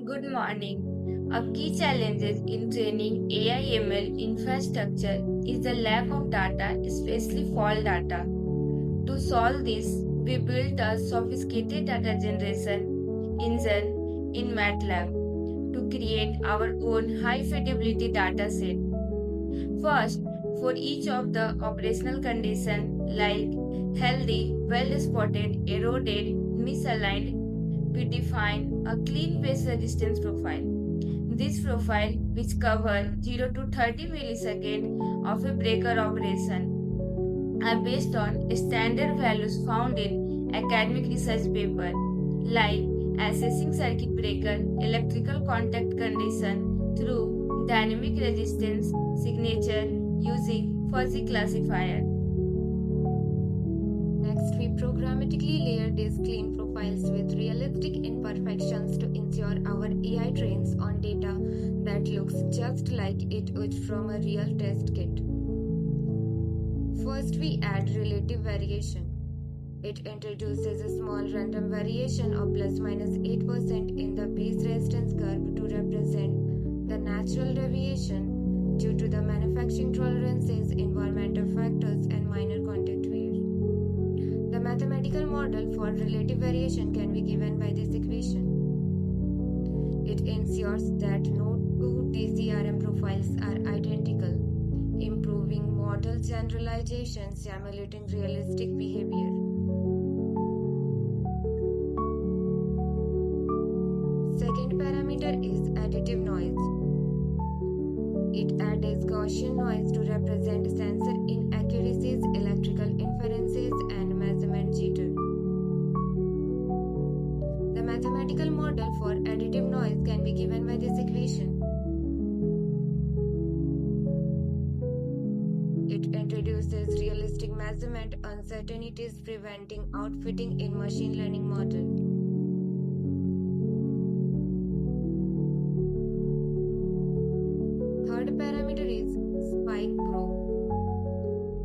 Good morning. A key challenge in training AI/ML infrastructure is the lack of data, especially fault data. To solve this, we built a sophisticated data generation engine in MATLAB to create our own high-fidelity dataset. First, for each of the operational conditions like healthy, well-spotted, eroded, misaligned, we define a clean base resistance profile. This profile, which covers 0 to 30 milliseconds of a breaker operation, are based on standard values found in academic research paper like assessing circuit breaker electrical contact condition through dynamic resistance signature using fuzzy classifier. Next, we programmatically layer these clean profiles with realistic imperfections to ensure our AI trains on data that looks just like it would from a real test kit. First, we add relative variation. It introduces a small random variation of plus minus 8% in the base resistance curve to represent the natural deviation due to the manufacturing tolerances, environmental factors, and minor contact wear. The mathematical model for relative variation can be given by this equation. It ensures that no two DCRM profiles are identical, improving model generalization, simulating realistic behavior. Second parameter is additive noise. It adds Gaussian noise to represent sensor inaccuracies, electrical inferences, and measurement jitter. The mathematical model for additive noise can be given by this equation. It introduces realistic measurement uncertainties, preventing outfitting in machine learning model. Third parameter is spike probe.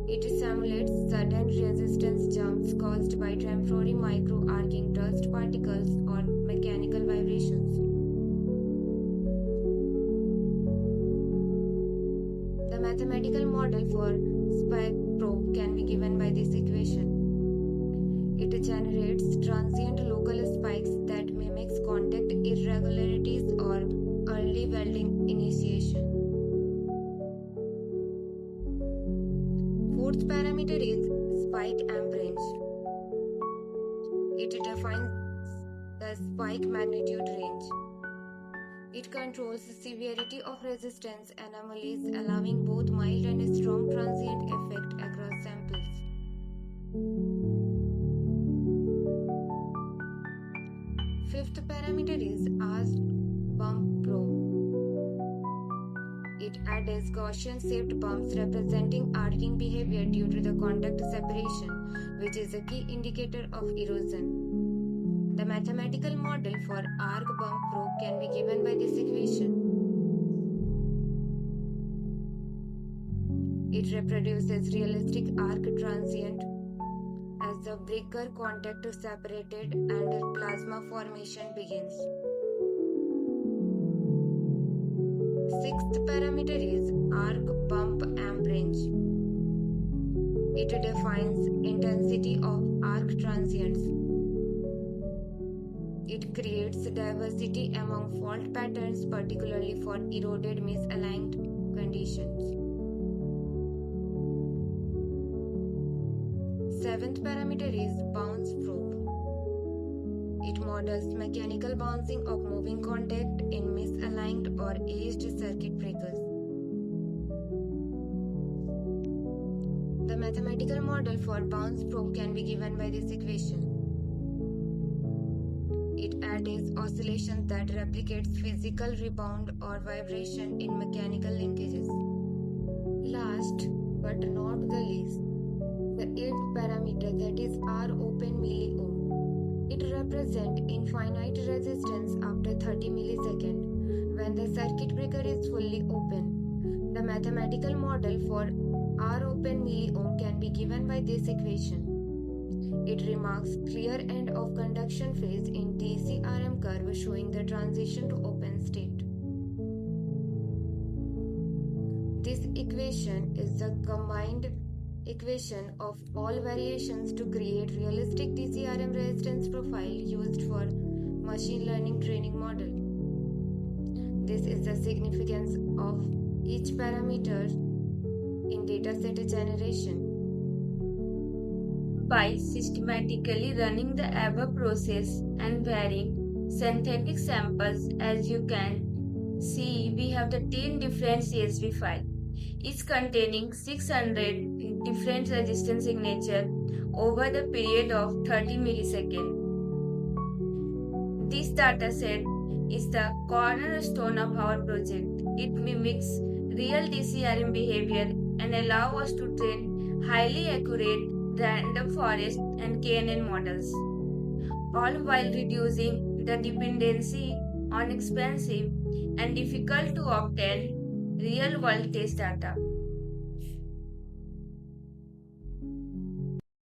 It simulates sudden resistance jumps caused by temporary micro-arcing dust particles or mechanical vibrations. The mathematical model for spike probe can be given by this equation. It generates transient local spikes that mimics contact irregularities or early welding initiation. Fourth parameter is spike amp range. It defines the spike magnitude range. It controls the severity of resistance anomalies, allowing both mild and strong transient effect across samples. Fifth parameter is arc bump probe. It adds Gaussian-shaped bumps representing arcing behavior due to the contact separation, which is a key indicator of erosion. The mathematical model for arc bump probe can be given by this equation. It reproduces realistic arc transient as the breaker contact is separated and plasma formation begins. Sixth parameter is arc bump amp range. It defines intensity of arc transients. It creates diversity among fault patterns, particularly for eroded misaligned conditions. Seventh parameter is bounce probe. It models mechanical bouncing of moving contact in misaligned or aged circuit breakers. The mathematical model for bounce probe can be given by this equation. It adds oscillations that replicates physical rebound or vibration in mechanical linkages. Last but not the least, the eighth parameter, that is R open milliohm. It represents infinite resistance after 30 milliseconds when the circuit breaker is fully open. The mathematical model for R open milliohm can be given by this equation. It remarks clear end of conduction phase in DCRM curve showing the transition to open state. This equation is the combined equation of all variations to create realistic DCRM resistance profile used for machine learning training model. This is the significance of each parameter in dataset generation. By systematically running the above process and varying synthetic samples, as you can see, we have the 10 different CSV files, each containing 600 different resistance signatures over the period of 30 milliseconds. This dataset is the cornerstone of our project. It mimics real DCRM behavior and allows us to train highly accurate Random Forest and KNN models, all while reducing the dependency on expensive and difficult to obtain real-world test data.